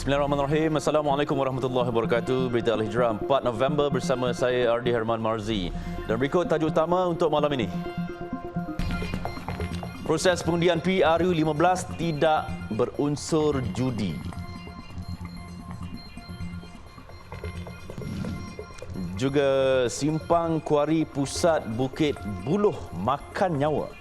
Bismillahirrahmanirrahim. Assalamualaikum warahmatullahi wabarakatuh. Berita Al-Hijrah 4 November bersama saya Ardi Herman Marzi. Dan berikut tajuk utama untuk malam ini. Proses pengundian PRU 15 tidak berunsur judi. Juga simpang kuari pusat Bukit Buluh makan nyawa.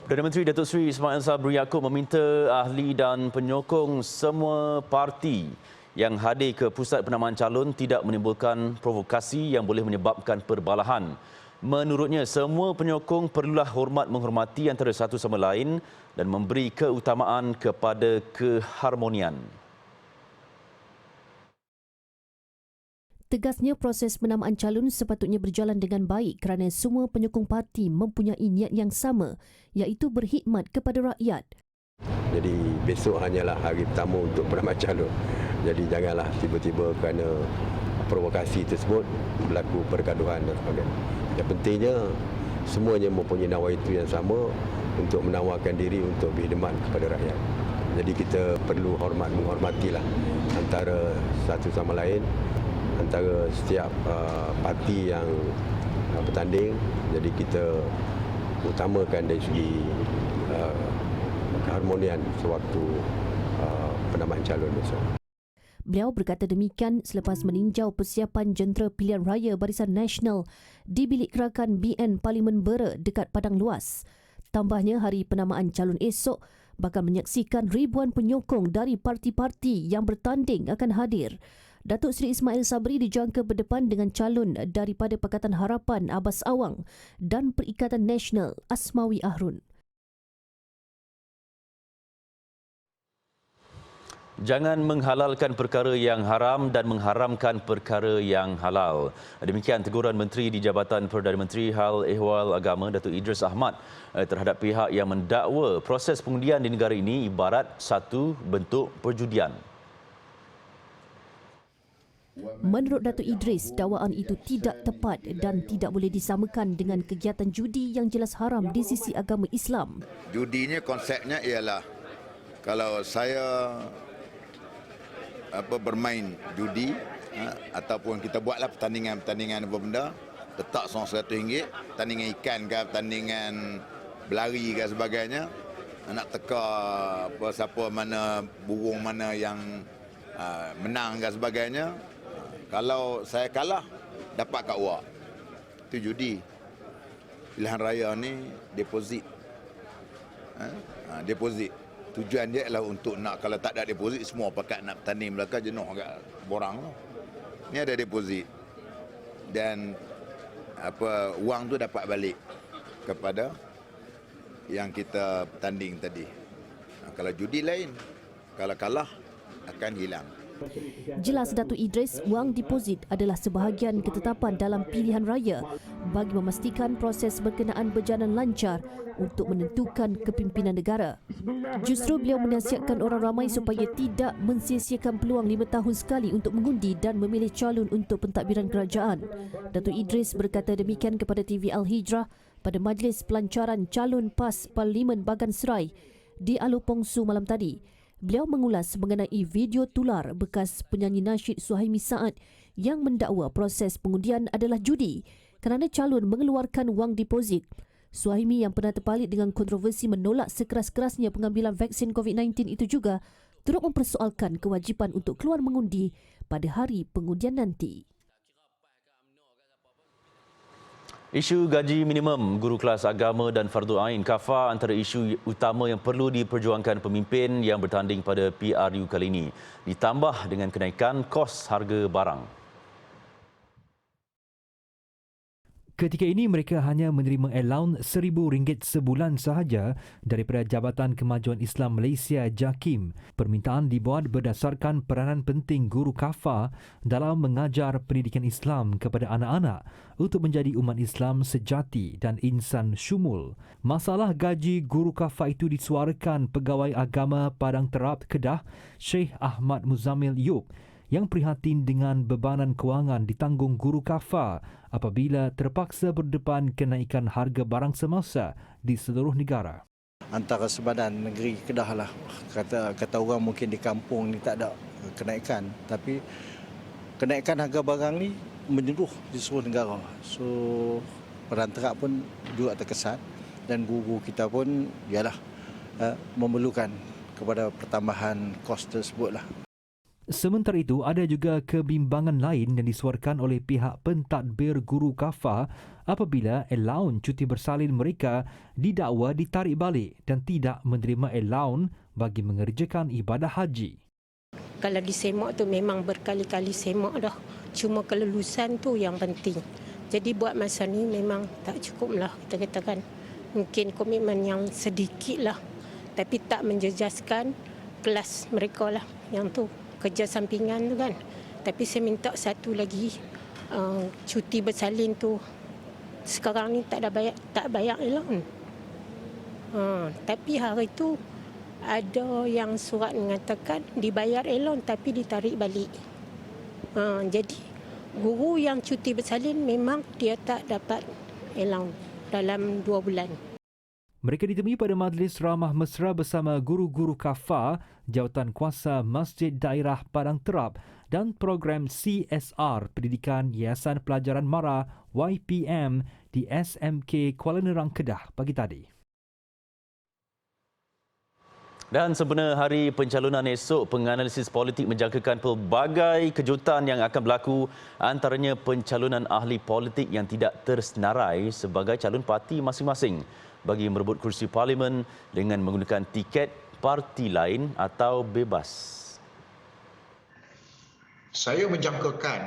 Perdana Menteri Datuk Seri Ismail Sabri Yaakob meminta ahli dan penyokong semua parti yang hadir ke pusat penamaan calon tidak menimbulkan provokasi yang boleh menyebabkan perbalahan. Menurutnya, semua penyokong perlulah hormat menghormati antara satu sama lain dan memberi keutamaan kepada keharmonian. Tegasnya, proses penamaan calon sepatutnya berjalan dengan baik kerana semua penyokong parti mempunyai niat yang sama, iaitu berkhidmat kepada rakyat. Jadi besok hanyalah hari pertama untuk penamaan calon. Jadi janganlah tiba-tiba kerana provokasi tersebut berlaku pergaduhan dan sebagainya. Yang pentingnya semuanya mempunyai nawaitu yang sama untuk menawarkan diri untuk berkhidmat kepada rakyat. Jadi kita perlu menghormatilah antara satu sama lain, antara setiap parti yang bertanding. Jadi kita utamakan dari segi keharmonian sewaktu penamaan calon besok. Beliau berkata demikian selepas meninjau persiapan jentera pilihan raya Barisan Nasional di bilik gerakan BN Parlimen Bera dekat Padang Luas. Tambahnya, hari penamaan calon esok bakal menyaksikan ribuan penyokong dari parti-parti yang bertanding akan hadir. Datuk Seri Ismail Sabri dijangka berdepan dengan calon daripada Pakatan Harapan Abbas Awang dan Perikatan Nasional Asmawi Ahrun. Jangan menghalalkan perkara yang haram dan mengharamkan perkara yang halal. Demikian teguran Menteri di Jabatan Perdana Menteri Hal Ehwal Agama Datuk Idris Ahmad terhadap pihak yang mendakwa proses pengundian di negara ini ibarat satu bentuk perjudian. Menurut Datuk Idris, dakwaan itu tidak tepat dan tidak boleh disamakan dengan kegiatan judi yang jelas haram di sisi agama Islam. Judinya konsepnya ialah kalau saya bermain judi ataupun kita buatlah pertandingan apa benda, letak seorang RM100, pertandingan ikan ke, pertandingan berlari ke sebagainya, nak teka siapa mana burung mana yang menang ke sebagainya. Kalau saya kalah, dapat kat awak. Itu judi. Pilihan raya ni deposit. Deposit. Tujuan dia adalah untuk nak, kalau tak ada deposit, semua pakat nak bertanding belakang, jenuh kat borang tu. Ni ada deposit. Dan wang tu dapat balik kepada yang kita bertanding tadi. Kalau judi lain, kalau kalah akan hilang. Jelas Datuk Idris, wang deposit adalah sebahagian ketetapan dalam pilihan raya bagi memastikan proses berkenaan berjalan lancar untuk menentukan kepimpinan negara. Justru beliau menasihatkan orang ramai supaya tidak mensia-siakan peluang 5 tahun sekali untuk mengundi dan memilih calon untuk pentadbiran kerajaan. Datuk Idris berkata demikian kepada TV Al-Hijrah pada majlis pelancaran calon PAS Parlimen Bagan Serai di Alor Pongsu malam tadi. Beliau mengulas mengenai video tular bekas penyanyi nasyid Suhaimi Saad yang mendakwa proses pengundian adalah judi kerana calon mengeluarkan wang deposit. Suhaimi yang pernah terpalit dengan kontroversi menolak sekeras-kerasnya pengambilan vaksin COVID-19 itu juga turut mempersoalkan kewajipan untuk keluar mengundi pada hari pengundian nanti. Isu gaji minimum guru kelas agama dan fardu ain kafar antara isu utama yang perlu diperjuangkan pemimpin yang bertanding pada PRU kali ini, ditambah dengan kenaikan kos harga barang. Ketika ini mereka hanya menerima allowance RM1,000 sebulan sahaja daripada Jabatan Kemajuan Islam Malaysia JAKIM. Permintaan dibuat berdasarkan peranan penting guru kafar dalam mengajar pendidikan Islam kepada anak-anak untuk menjadi umat Islam sejati dan insan syumul. Masalah gaji guru kafar itu disuarakan Pegawai Agama Padang Terap Kedah, Syekh Ahmad Muzamil Yub, yang prihatin dengan bebanan kewangan ditanggung guru kafar apabila terpaksa berdepan kenaikan harga barang semasa di seluruh negara. Antara sebadan negeri Kedah lah. Kata orang mungkin di kampung ni tak ada kenaikan, tapi kenaikan harga barang ni menyeluruh di seluruh negara. So perantara pun juga terkesan dan guru kita pun ialah memerlukan kepada pertambahan kos tersebut lah. Sementara itu, ada juga kebimbangan lain yang disuarakan oleh pihak pentadbir guru kafar apabila allowance cuti bersalin mereka didakwa ditarik balik dan tidak menerima allowance bagi mengerjakan ibadah haji. Kalau disemak tu memang berkali-kali semak dah. Cuma kelulusan tu yang penting. Jadi buat masa ni memang tak cukup lah kita katakan. Mungkin komitmen yang sedikit lah. Tapi tak menjejaskan kelas mereka lah yang tu. Kerja sampingan tu kan. Tapi saya minta satu lagi, cuti bersalin tu sekarang ni tak bayar allowance. Tapi hari tu ada yang surat mengatakan dibayar allowance tapi ditarik balik. Jadi guru yang cuti bersalin memang dia tak dapat allowance dalam 2 bulan. Mereka ditemui pada majlis ramah mesra bersama guru-guru kafar, Jawatan Kuasa Masjid Daerah Padang Terap dan program CSR Pendidikan Yayasan Pelajaran Mara YPM di SMK Kuala Nerang Kedah pagi tadi. Dan sempena hari pencalonan esok, penganalisis politik menjangkakan pelbagai kejutan yang akan berlaku, antaranya pencalonan ahli politik yang tidak tersenarai sebagai calon parti masing-masing bagi merebut kursi parlimen dengan menggunakan tiket parti lain atau bebas. Saya menjangkakan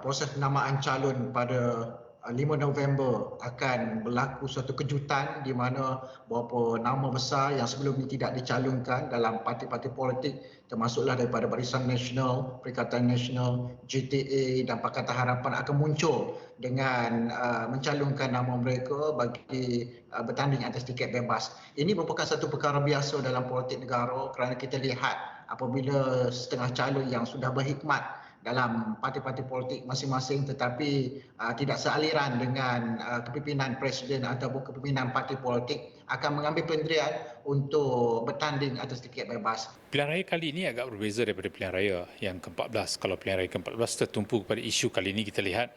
proses penamaan calon pada 5 November akan berlaku suatu kejutan di mana beberapa nama besar yang sebelum ini tidak dicalonkan dalam parti-parti politik termasuklah daripada Barisan Nasional, Perikatan Nasional, GTA dan Pakatan Harapan akan muncul dengan mencalonkan nama mereka bagi bertanding atas tiket bebas. Ini merupakan satu perkara biasa dalam politik negara kerana kita lihat apabila setengah calon yang sudah berhikmat dalam parti-parti politik masing-masing tetapi tidak sealiran dengan kepimpinan presiden ataupun kepimpinan parti politik akan mengambil pendirian untuk bertanding atas tiket bebas. Pilihan raya kali ini agak berbeza daripada pilihan raya yang ke-14. Kalau pilihan raya ke-14 tertumpu kepada isu, kali ini kita lihat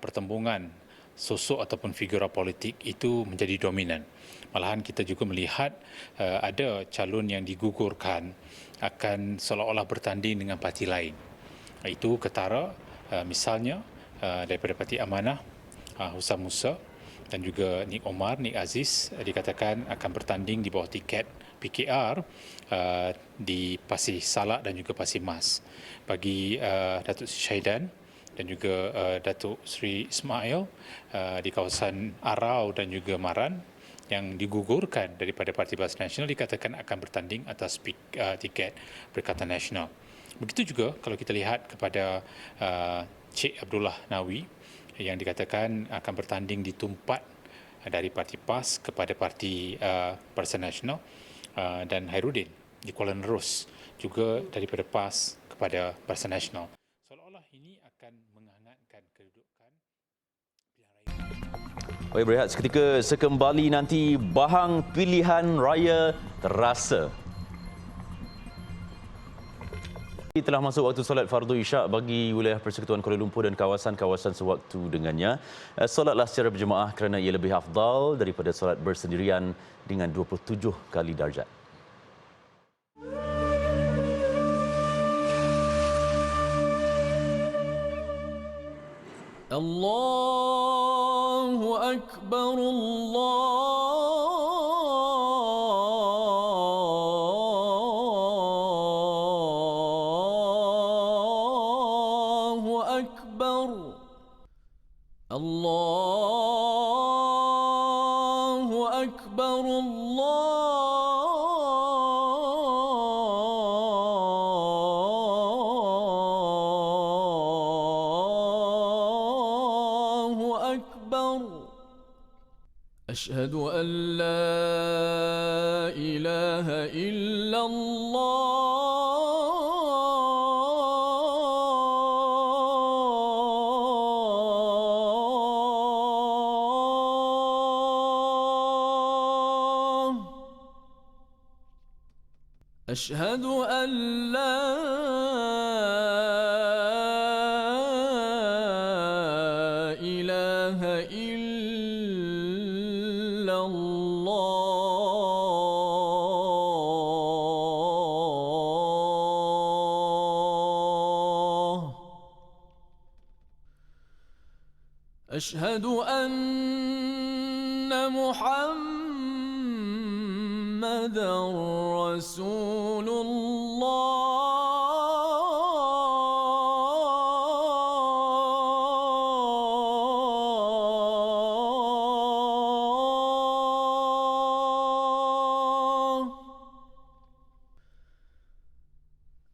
pertembungan sosok ataupun figura politik itu menjadi dominan. Malahan kita juga melihat ada calon yang digugurkan akan seolah-olah bertanding dengan parti lain. Itu ketara misalnya daripada Parti Amanah, Husam Musa dan juga Nik Omar, Nik Aziz dikatakan akan bertanding di bawah tiket PKR di Pasir Salak dan juga Pasir Mas. Bagi Datuk Sri Syaidan dan juga Datuk Sri Ismail di kawasan Arau dan juga Maran yang digugurkan daripada Parti Barisan Nasional dikatakan akan bertanding atas tiket Perikatan Nasional. Begitu juga kalau kita lihat kepada Cik Abdullah Nawi yang dikatakan akan bertanding di tumpat dari Parti PAS kepada Parti Barisan Nasional dan Hairudin di Kuala Nerus juga daripada PAS kepada Barisan Nasional. Seolah-olah ini akan menghangatkan kedudukan pilihan raya. Baik, berehat seketika, sekembali nanti bahang pilihan raya terasa. Telah masuk waktu solat fardu isyak bagi wilayah Persekutuan Kuala Lumpur dan kawasan-kawasan sewaktu dengannya. Solatlah secara berjemaah kerana ia lebih afdal daripada solat bersendirian dengan 27 kali darjat. Allahu Akbar, Allahu Akbar, Allahu Akbar. Asyhadu an la ilaha illallah. أشهد أن لا إله إلا الله أشهد أن محمدًا رسول الله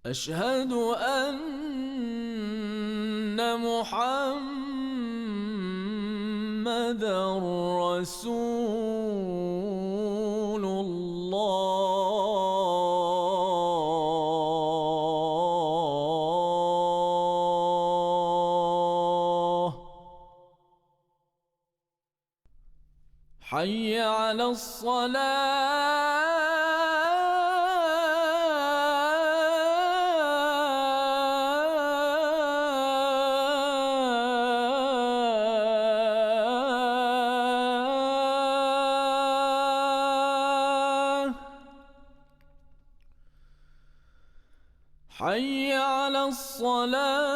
أشهد أن محمدًا رسول الله حي على الصلاة حي على الصلاة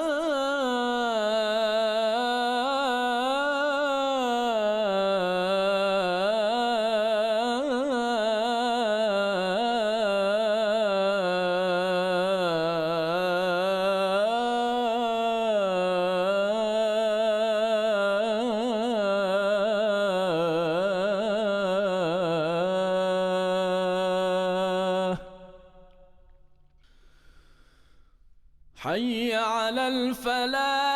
حي على الفلاح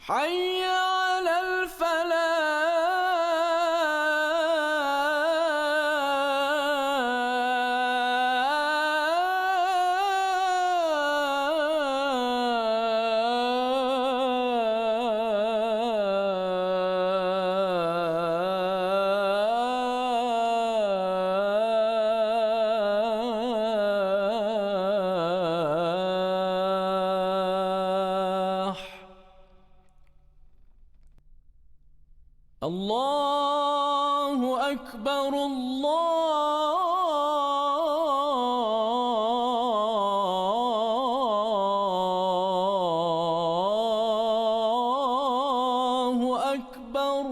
حي على الفلاح الله أكبر الله أكبر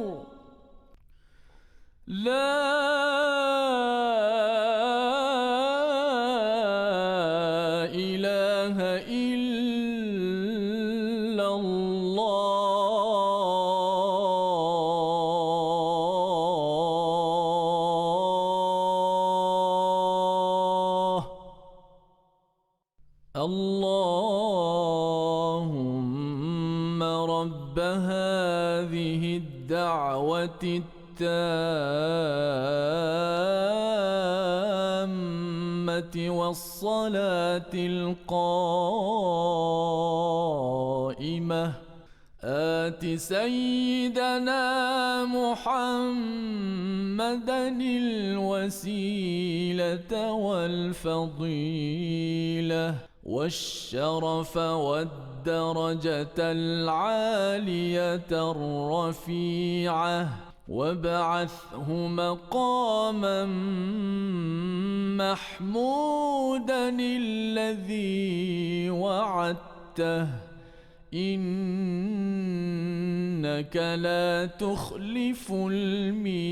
لا إله إلا الله اللهم رب هذه الدعوة التامة والصلاة القائمة آت سيدنا محمدا الوسيلة والفضيلة والشرف والدرجة العالية الرفيعة وابعثه مقاما محمودا الذي وعدته إنك لا تخلف الميعاد.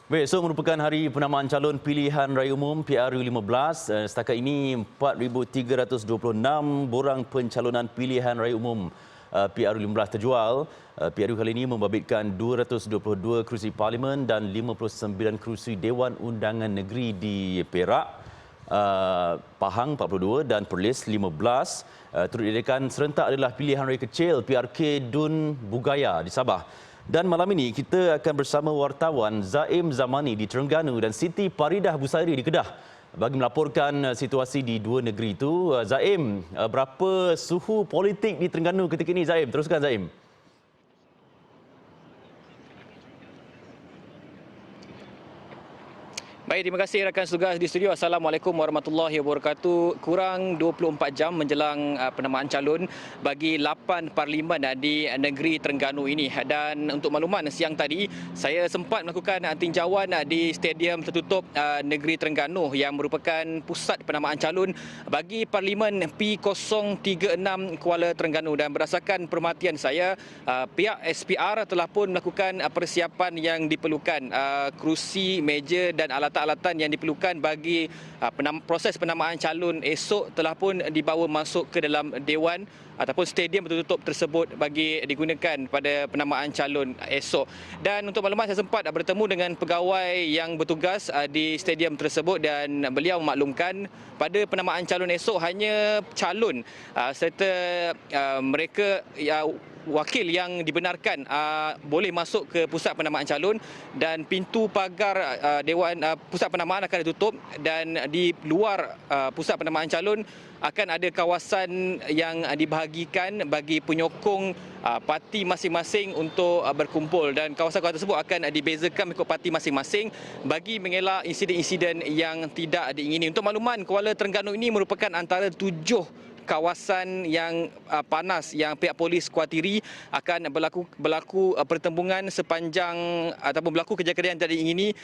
Baik, esok merupakan hari penamaan calon pilihan raya umum PRU15. Setakat ini 4,326 borang pencalonan pilihan raya umum PRU 15 terjual. PRU kali ini membabitkan 222 kerusi parlimen dan 59 kerusi Dewan Undangan Negeri di Perak, Pahang 42 dan Perlis 15. Turut diadakan serentak adalah pilihan raya kecil PRK Dun Bugaya di Sabah. Dan malam ini kita akan bersama wartawan Zaim Zamani di Terengganu dan Siti Paridah Busairi di Kedah bagi melaporkan situasi di dua negeri itu. Zaim, berapa suhu politik di Terengganu ketika ini, Zaim? Teruskan, Zaim. Baik, terima kasih rakan tugas di studio. Assalamualaikum warahmatullahi wabarakatuh. Kurang 24 jam menjelang penamaan calon bagi 8 parlimen di negeri Terengganu ini. Dan untuk makluman, siang tadi saya sempat melakukan tinjauan di stadium tertutup negeri Terengganu yang merupakan pusat penamaan calon bagi parlimen P036 Kuala Terengganu. Dan berdasarkan perhatian saya, pihak SPR telah pun melakukan persiapan yang diperlukan, kerusi, meja dan alat-alatan yang diperlukan bagi proses penamaan calon esok telah pun dibawa masuk ke dalam dewan ataupun stadium tertutup tersebut bagi digunakan pada penamaan calon esok. Dan untuk maklumat, saya sempat bertemu dengan pegawai yang bertugas di stadium tersebut dan beliau memaklumkan pada penamaan calon esok hanya calon serta mereka wakil yang dibenarkan boleh masuk ke pusat penamaan calon, dan pintu pagar dewan pusat penamaan akan ditutup, dan di luar pusat penamaan calon akan ada kawasan yang dibahagikan bagi penyokong parti masing-masing untuk berkumpul, dan kawasan-kawasan tersebut akan dibezakan mengikut parti masing-masing bagi mengelak insiden-insiden yang tidak diingini. Untuk makluman, Kuala Terengganu ini merupakan antara 7 kawasan yang panas yang pihak polis kuatiri akan berlaku pertembungan sepanjang ataupun berlaku kejadian yang tidak diingini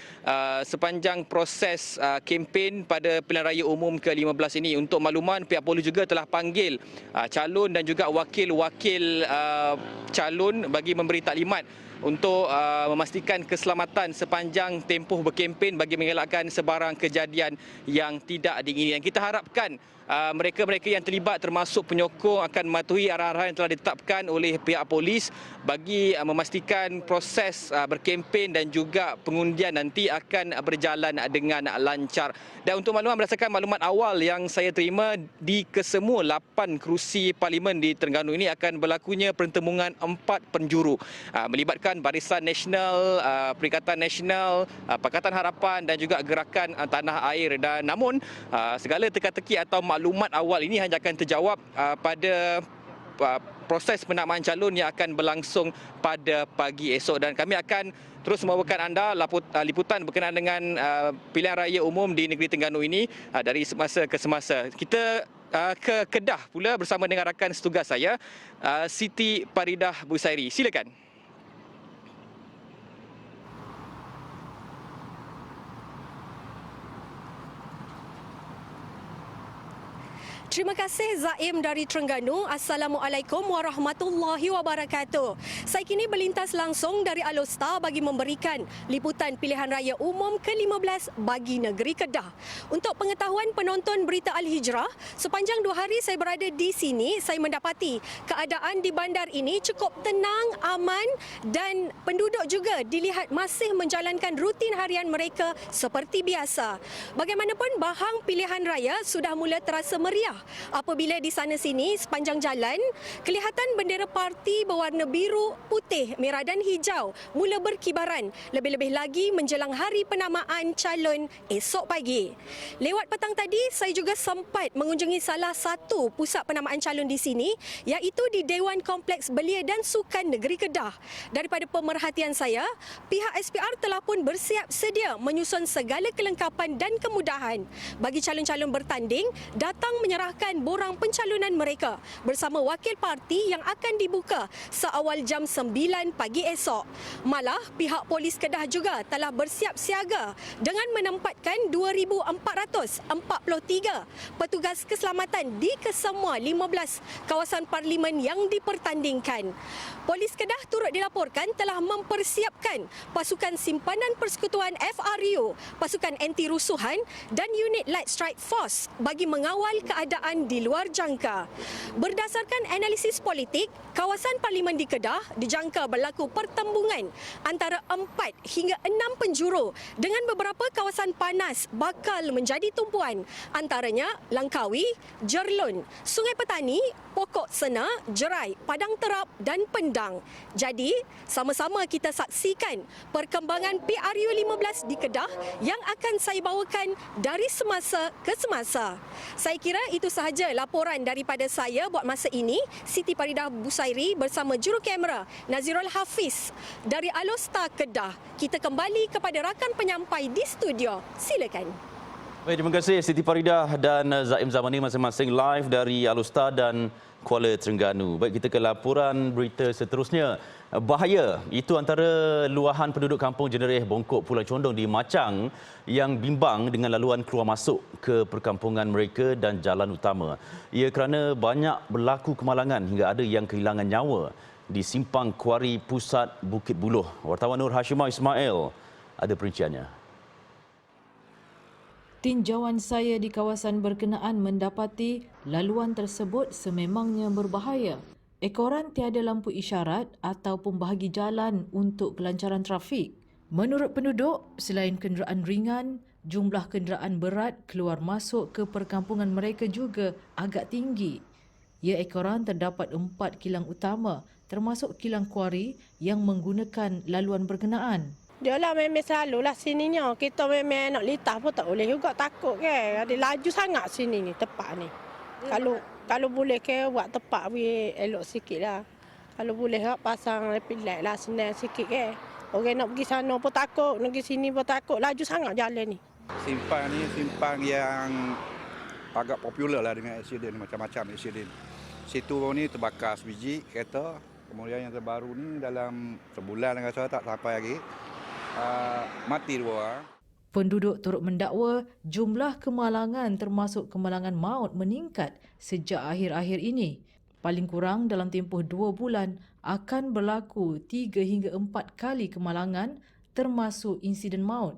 sepanjang proses kempen pada pilihan raya umum ke-15 ini. Untuk makluman, pihak polis juga telah panggil calon dan juga wakil-wakil calon bagi memberi taklimat untuk memastikan keselamatan sepanjang tempoh berkempen bagi mengelakkan sebarang kejadian yang tidak diingini. Dan kita harapkan mereka-mereka yang terlibat termasuk penyokong akan mematuhi arahan-arahan yang telah ditetapkan oleh pihak polis bagi memastikan proses berkempen dan juga pengundian nanti akan berjalan dengan lancar. Dan untuk maklumat, berdasarkan maklumat awal yang saya terima, di kesemua 8 kerusi parlimen di Terengganu ini akan berlakunya pertembungan 4 penjuru melibatkan Barisan Nasional, Perikatan Nasional, Pakatan Harapan dan juga Gerakan Tanah Air. Dan namun segala teka-teki atau maklumat awal ini hanya akan terjawab pada proses penamaan calon yang akan berlangsung pada pagi esok. Dan kami akan terus membawakan anda liputan berkenaan dengan pilihan raya umum di negeri Terengganu ini dari semasa ke semasa. Kita ke Kedah pula bersama dengan rakan setugas saya, Siti Paridah Busairi. Silakan. Terima kasih Zaim dari Terengganu. Assalamualaikum warahmatullahi wabarakatuh. Saya kini berlintas langsung dari Alostar bagi memberikan liputan pilihan raya umum ke-15 bagi negeri Kedah. Untuk pengetahuan penonton berita Al-Hijrah, sepanjang 2 hari saya berada di sini, saya mendapati keadaan di bandar ini cukup tenang, aman dan penduduk juga dilihat masih menjalankan rutin harian mereka seperti biasa. Bagaimanapun, bahang pilihan raya sudah mula terasa meriah apabila di sana sini sepanjang jalan kelihatan bendera parti berwarna biru, putih, merah dan hijau mula berkibaran, lebih-lebih lagi menjelang hari penamaan calon esok pagi. Lewat petang tadi, saya juga sempat mengunjungi salah satu pusat penamaan calon di sini, iaitu di Dewan Kompleks Belia dan Sukan Negeri Kedah. Daripada pemerhatian saya, pihak SPR telah pun bersiap sedia menyusun segala kelengkapan dan kemudahan bagi calon-calon bertanding datang menyerahkan borang pencalonan mereka bersama wakil parti yang akan dibuka seawal jam 9 pagi esok. Malah, pihak polis Kedah juga telah bersiap siaga dengan menempatkan 2,443 petugas keselamatan di kesemua 15 kawasan parlimen yang dipertandingkan. Polis Kedah turut dilaporkan telah mempersiapkan pasukan simpanan persekutuan FRU, pasukan anti rusuhan dan unit Light Strike Force bagi mengawal keadaan perkembangan di luar jangka. Berdasarkan analisis politik, kawasan Parlimen di Kedah dijangka berlaku pertembungan antara 4 hingga 6 penjuru dengan beberapa kawasan panas bakal menjadi tumpuan, antaranya Langkawi, Jerlun, Sungai Petani, Pokok Sena, Jerai, Padang Terap dan Pendang. Jadi, sama-sama kita saksikan perkembangan PRU15 di Kedah yang akan saya bawakan dari semasa ke semasa. Saya kira itu sahaja laporan daripada saya buat masa ini. Siti Faridah Busairi bersama juru kamera Nazirul Hafiz dari Alostar Kedah. Kita kembali kepada rakan penyampai di studio. Silakan. Baik, terima kasih Siti Faridah dan Zaim Zamani masing-masing live dari Alostar dan Kuala Terengganu. Baik, kita ke laporan berita seterusnya. Bahaya, itu antara luahan penduduk kampung Jenereh Bongkok Pulau Condong di Machang yang bimbang dengan laluan keluar masuk ke perkampungan mereka dan jalan utama. Ia kerana banyak berlaku kemalangan hingga ada yang kehilangan nyawa di Simpang Kuari Pusat Bukit Buluh. Wartawan Nur Hashimah Ismail ada perinciannya. Tinjauan saya di kawasan berkenaan mendapati laluan tersebut sememangnya berbahaya. Ekoran tiada lampu isyarat ataupun bahagi jalan untuk kelancaran trafik. Menurut penduduk, selain kenderaan ringan, jumlah kenderaan berat keluar masuk ke perkampungan mereka juga agak tinggi. Ya, ekoran terdapat 4 kilang utama termasuk kilang Kuari yang menggunakan laluan berkenaan. Dia lah memang selalulah sininya. Kita memang nak litas pun tak boleh juga, takut ke. Ada laju sangat sini ni, tepat ni. Kalau boleh ke buat tepat elok sikit lah. Kalau boleh pasang pilat lah senang sikit ke. Orang nak pergi sana pun takut, nak pergi sini pun takut. Laju sangat jalan ni. Simpang ni simpang yang agak popular lah dengan aksiden, macam-macam aksiden. Situ ni terbakar sebiji kereta. Kemudian yang terbaru ni dalam sebulan rasa tak sampai lagi. Mati 2. Penduduk turut mendakwa jumlah kemalangan termasuk kemalangan maut meningkat sejak akhir-akhir ini. Paling kurang dalam tempoh 2 bulan akan berlaku 3 hingga 4 kali kemalangan termasuk insiden maut.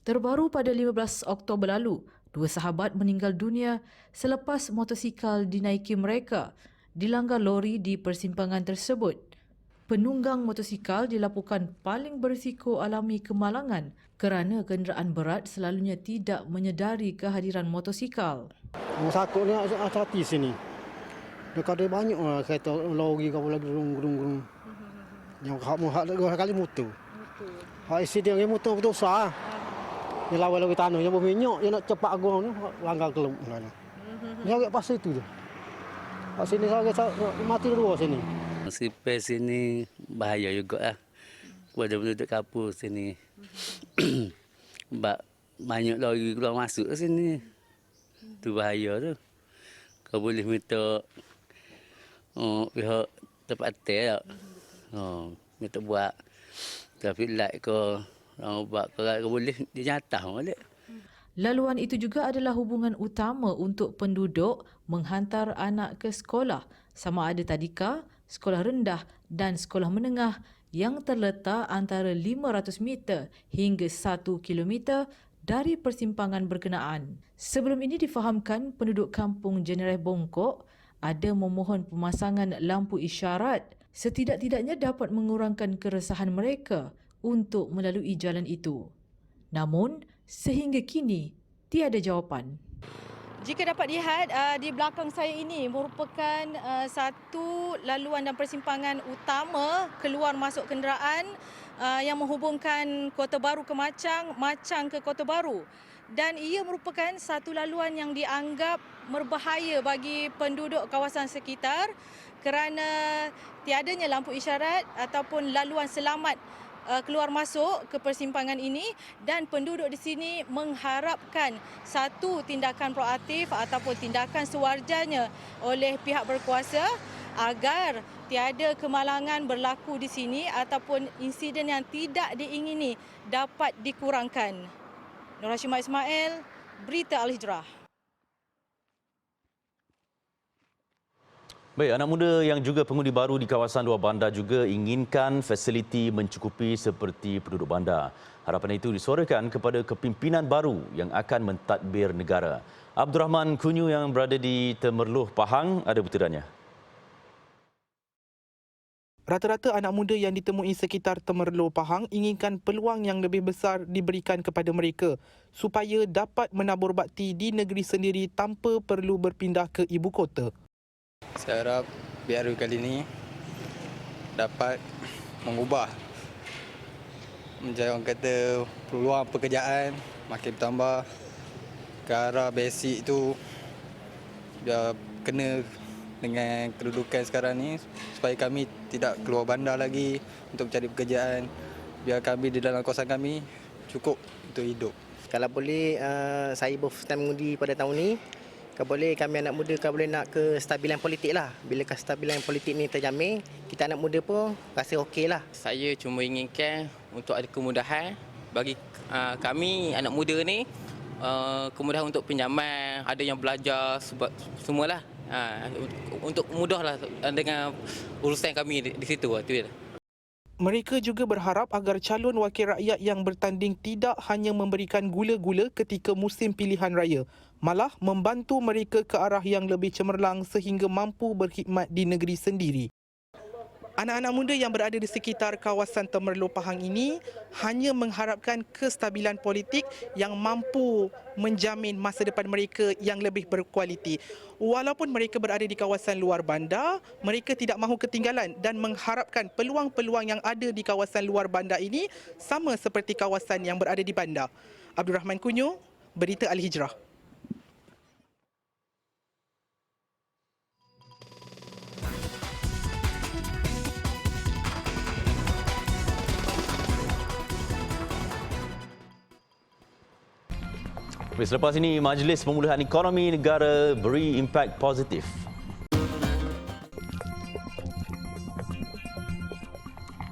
Terbaru pada 15 Oktober lalu, 2 sahabat meninggal dunia selepas motosikal dinaiki mereka dilanggar lori di persimpangan tersebut. Penunggang motosikal dilaporkan paling berisiko alami kemalangan kerana kenderaan berat selalunya tidak menyedari kehadiran motosikal. Sakut ni hati sini. Dekat ada banyak kereta lori kau lagi gerung-gerung. Yang hak kali motor. Hak insiden yang motor betul besar. Dia lawan lagi tanah yang berminyak, dia nak cepat agong ni langgar keluk sebenarnya. Dia agak pasal itu je. Kat sini saya mati 2 sini. Sipir sini bahaya juga lah. Kepada penduduk kampung sini. Banyak lori keluar masuk ke sini. Itu bahaya tu. Kau boleh minta pihak tempat hotel tak? Minta buat traffic light ke. Buat kau boleh dia nyata balik. Laluan itu juga adalah hubungan utama untuk penduduk menghantar anak ke sekolah, sama ada tadika, sekolah rendah dan sekolah menengah yang terletak antara 500 meter hingga 1 kilometer dari persimpangan berkenaan. Sebelum ini difahamkan penduduk kampung Jenereh Bongkok ada memohon pemasangan lampu isyarat setidak-tidaknya dapat mengurangkan keresahan mereka untuk melalui jalan itu. Namun, sehingga kini tiada jawapan. Jika dapat dilihat, di belakang saya ini merupakan satu laluan dan persimpangan utama keluar masuk kenderaan yang menghubungkan Kota Baru ke Machang, Machang ke Kota Baru. Dan ia merupakan satu laluan yang dianggap berbahaya bagi penduduk kawasan sekitar kerana tiadanya lampu isyarat ataupun laluan selamat keluar masuk ke persimpangan ini, dan penduduk di sini mengharapkan satu tindakan proaktif ataupun tindakan sewajarnya oleh pihak berkuasa agar tiada kemalangan berlaku di sini ataupun insiden yang tidak diingini dapat dikurangkan. Nur Hashimah Ismail, Berita Al-Hijrah. Baik, anak muda yang juga pengundi baru di kawasan luar bandar juga inginkan fasiliti mencukupi seperti penduduk bandar. Harapan itu disuarakan kepada kepimpinan baru yang akan mentadbir negara. Abdul Rahman Kunyu yang berada di Temerloh, Pahang ada butirannya. Rata-rata anak muda yang ditemui sekitar Temerloh, Pahang inginkan peluang yang lebih besar diberikan kepada mereka supaya dapat menabur bakti di negeri sendiri tanpa perlu berpindah ke ibu kota. Saya harap BRU kali ini dapat mengubah menjadi orang kata peluang pekerjaan makin bertambah ke arah basic itu biar kena dengan kedudukan sekarang ni supaya kami tidak keluar bandar lagi untuk mencari pekerjaan, biar kami di dalam kawasan kami cukup untuk hidup. Kalau boleh saya berfull-time mengundi pada tahun ni, kalau boleh kami anak muda kalau boleh nak kestabilan politik lah. Bila kestabilan politik ni terjamin, kita anak muda pun rasa okey lah. Saya cuma inginkan untuk ada kemudahan bagi kami anak muda ni, kemudahan untuk pinjaman, ada yang belajar, semualah. Untuk mudahlah dengan urusan kami di situ. Mereka juga berharap agar calon wakil rakyat yang bertanding tidak hanya memberikan gula-gula ketika musim pilihan raya, malah membantu mereka ke arah yang lebih cemerlang sehingga mampu berkhidmat di negeri sendiri. Anak-anak muda yang berada di sekitar kawasan Temerloh, Pahang ini hanya mengharapkan kestabilan politik yang mampu menjamin masa depan mereka yang lebih berkualiti. Walaupun mereka berada di kawasan luar bandar, mereka tidak mahu ketinggalan dan mengharapkan peluang-peluang yang ada di kawasan luar bandar ini sama seperti kawasan yang berada di bandar. Abdul Rahman Kunyu, Berita Al-Hijrah. Selepas ini, Majlis Pemulihan Ekonomi Negara beri impak positif.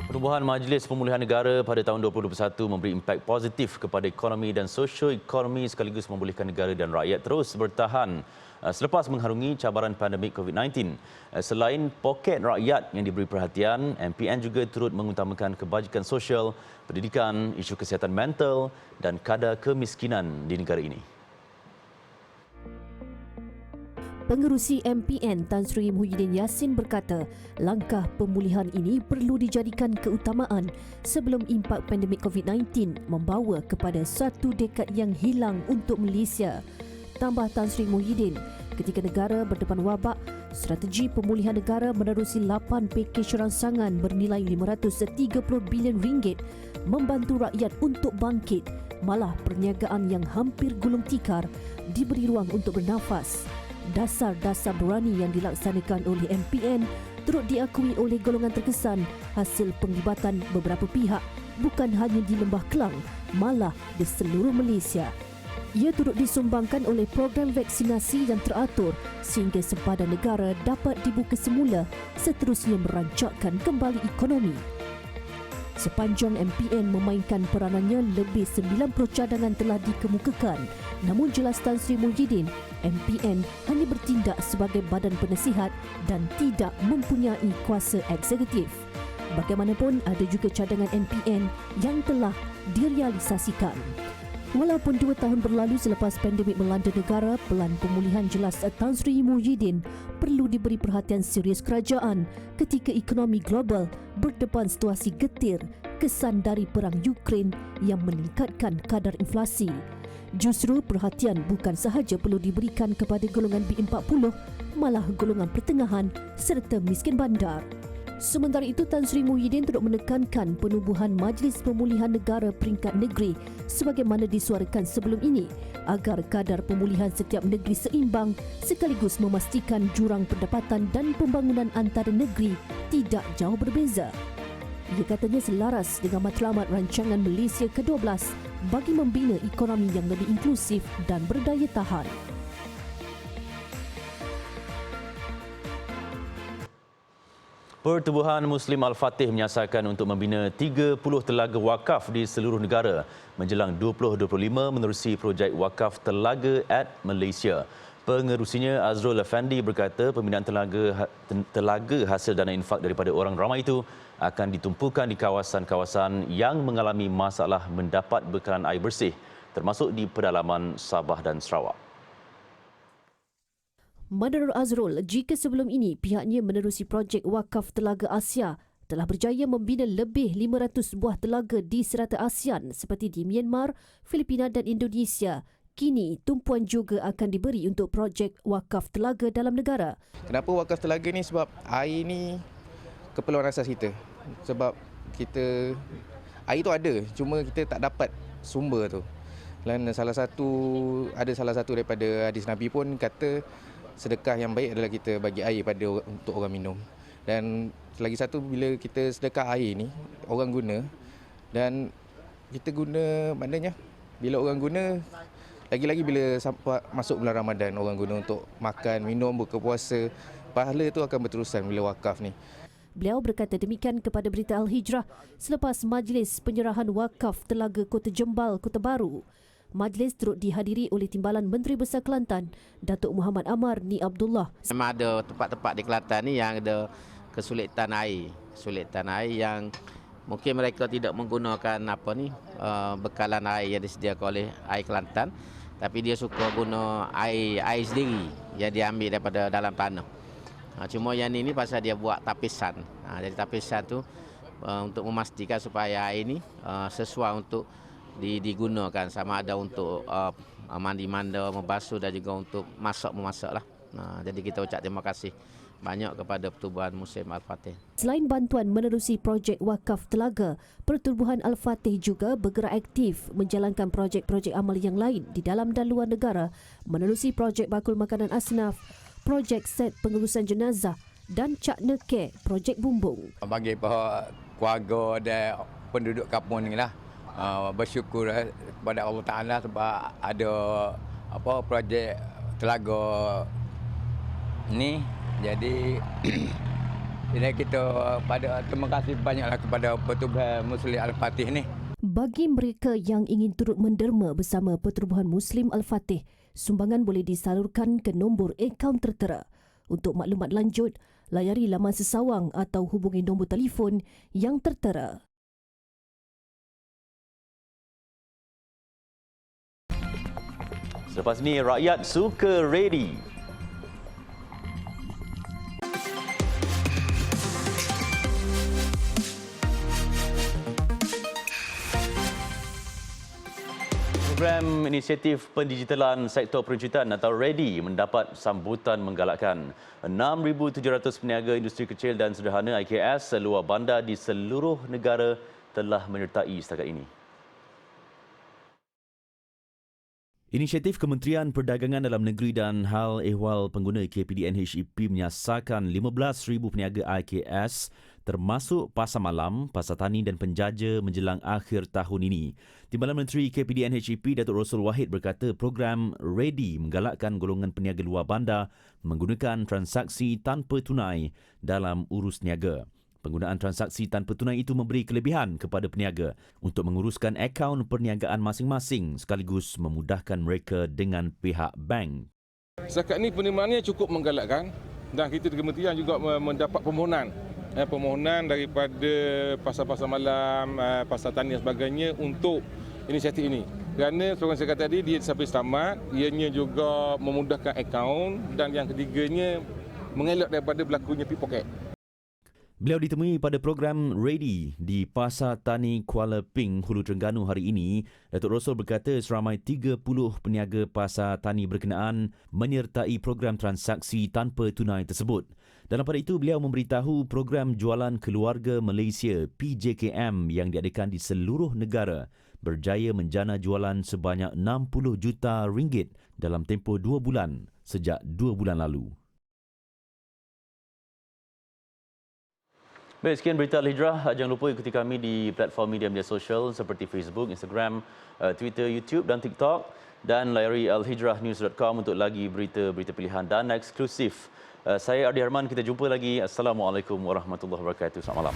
Penubuhan Majlis Pemulihan Negara pada tahun 2021 memberi impak positif kepada ekonomi dan sosio-ekonomi sekaligus memulihkan negara dan rakyat terus bertahan selepas mengharungi cabaran pandemik COVID-19. Selain poket rakyat yang diberi perhatian, MPN juga turut mengutamakan kebajikan sosial, pendidikan, isu kesihatan mental dan kadar kemiskinan di negara ini. Pengerusi MPN Tan Sri Muhyiddin Yassin berkata, langkah pemulihan ini perlu dijadikan keutamaan sebelum impak pandemik COVID-19 membawa kepada satu dekad yang hilang untuk Malaysia. Tambah Tan Sri Muhyiddin, ketika negara berdepan wabak, strategi pemulihan negara menerusi 8 pakej rangsangan bernilai RM530 bilion membantu rakyat untuk bangkit. Malah perniagaan yang hampir gulung tikar diberi ruang untuk bernafas. Dasar-dasar berani yang dilaksanakan oleh MPN turut diakui oleh golongan terkesan hasil penglibatan beberapa pihak bukan hanya di Lembah Kelang, malah di seluruh Malaysia. Ia turut disumbangkan oleh program vaksinasi yang teratur sehingga sempadan negara dapat dibuka semula seterusnya merancakkan kembali ekonomi. Sepanjang MPN memainkan peranannya, lebih 90 cadangan telah dikemukakan. Namun jelas Tan Sri Muhyiddin, MPN hanya bertindak sebagai badan penasihat dan tidak mempunyai kuasa eksekutif. Bagaimanapun, ada juga cadangan MPN yang telah direalisasikan. Walaupun 2 tahun berlalu selepas pandemik melanda negara, pelan pemulihan jelas Tan Sri Muhyiddin perlu diberi perhatian serius kerajaan ketika ekonomi global berdepan situasi getir kesan dari perang Ukraine yang meningkatkan kadar inflasi. Justru perhatian bukan sahaja perlu diberikan kepada golongan B40, malah golongan pertengahan serta miskin bandar. Sementara itu, Tan Sri Muhyiddin turut menekankan penubuhan Majlis Pemulihan Negara peringkat negeri sebagaimana disuarakan sebelum ini agar kadar pemulihan setiap negeri seimbang sekaligus memastikan jurang pendapatan dan pembangunan antara negeri tidak jauh berbeza. Ia katanya selaras dengan matlamat rancangan Malaysia ke-12 bagi membina ekonomi yang lebih inklusif dan berdaya tahan. Pertubuhan Muslim Al-Fatih menyasarkan untuk membina 30 telaga wakaf di seluruh negara menjelang 2025 menerusi projek wakaf Telaga at Malaysia. Pengerusinya Azrul Effendi berkata pembinaan telaga hasil dana infak daripada orang ramai itu akan ditumpukan di kawasan-kawasan yang mengalami masalah mendapat bekalan air bersih termasuk di pedalaman Sabah dan Sarawak. Menurut Azrul, jika sebelum ini pihaknya menerusi projek Wakaf Telaga Asia, telah berjaya membina lebih 500 buah telaga di serata ASEAN seperti di Myanmar, Filipina dan Indonesia. Kini, tumpuan juga akan diberi untuk projek Wakaf Telaga dalam negara. Kenapa Wakaf Telaga ni? Sebab air ni keperluan asas kita. Sebab kita, air tu ada, cuma kita tak dapat sumber tu. Dan salah satu daripada hadis Nabi pun kata sedekah yang baik adalah kita bagi air untuk orang minum. Dan lagi satu, bila kita sedekah air ni, orang guna, dan kita guna, maknanya bila orang guna, lagi-lagi bila sampai masuk bulan Ramadan, orang guna untuk makan, minum, buka puasa, pahala tu akan berterusan bila wakaf ni. Beliau berkata demikian kepada Berita Al-Hijrah selepas majlis penyerahan wakaf Telaga Kota Jembal, Kota Baru. Majlis turut dihadiri oleh Timbalan Menteri Besar Kelantan, Datuk Muhammad Amar Ni Abdullah. Memang ada tempat-tempat di Kelantan ni yang ada kesulitan air yang mungkin mereka tidak menggunakan bekalan air yang disediakan oleh air Kelantan, tapi dia suka guna air sendiri yang diambil daripada dalam tanah. Cuma yang ini pasal dia buat tapisan. Jadi tapisan tu untuk memastikan supaya air ini sesuai untuk digunakan, sama ada untuk mandi-manda, membasuh dan juga untuk memasak lah. Jadi kita ucap terima kasih banyak kepada Pertubuhan Muslim Al-Fatih. Selain bantuan menerusi projek Wakaf Telaga, Pertubuhan Al-Fatih juga bergerak aktif menjalankan projek-projek amal yang lain di dalam dan luar negara menerusi projek bakul makanan asnaf, projek set pengurusan jenazah dan Cakna Care, projek bumbung. Bagi pihak keluarga dan penduduk kampung ni lah, bersyukur kepada Allah Ta'ala sebab ada projek telaga ni. Jadi kita terima kasih banyaklah kepada Pertubuhan Muslim Al-Fatih ni. Bagi mereka yang ingin turut menderma bersama Pertubuhan Muslim Al-Fatih, sumbangan boleh disalurkan ke nombor akaun tertera. Untuk maklumat lanjut, layari laman sesawang atau hubungi nombor telefon yang tertera. Selepas ini, rakyat suka ready. Program inisiatif pendigitalan sektor peruncitan atau READY mendapat sambutan menggalakkan. 6,700 peniaga industri kecil dan sederhana IKS seluar bandar di seluruh negara telah menyertai setakat ini. Inisiatif Kementerian Perdagangan Dalam Negeri dan Hal Ehwal Pengguna KPDN-HEP menyasarkan 15,000 peniaga IKS termasuk pasar malam, pasar tani dan penjaja menjelang akhir tahun ini. Timbalan Menteri KPDN-HEP Datuk Rosul Wahid berkata program READY menggalakkan golongan peniaga luar bandar menggunakan transaksi tanpa tunai dalam urus niaga. Penggunaan transaksi tanpa tunai itu memberi kelebihan kepada peniaga untuk menguruskan akaun perniagaan masing-masing sekaligus memudahkan mereka dengan pihak bank. Setakat ini penerimaannya cukup menggalakkan dan kita di kementerian juga mendapat permohonan daripada pasar-pasar malam, pasar tani dan sebagainya untuk inisiatif ini. Kerana seperti saya kata tadi, dia sampai selamat, ianya juga memudahkan akaun dan yang ketiganya mengelak daripada berlakunya pickpocket. Beliau ditemui pada program READY di Pasar Tani Kuala Ping, Hulu Terengganu hari ini. Datuk Rosul berkata seramai 30 peniaga pasar tani berkenaan menyertai program transaksi tanpa tunai tersebut. Dalam pada itu, beliau memberitahu program Jualan Keluarga Malaysia PJKM yang diadakan di seluruh negara berjaya menjana jualan sebanyak 60 juta ringgit dalam tempoh 2 bulan sejak 2 bulan lalu. Baik, sekian Berita Al-Hijrah. Jangan lupa ikuti kami di platform media sosial seperti Facebook, Instagram, Twitter, YouTube dan TikTok. Dan layari alhijrahnews.com untuk lagi berita-berita pilihan dan eksklusif. Saya Ardi Harman, kita jumpa lagi. Assalamualaikum warahmatullahi wabarakatuh. Selamat malam.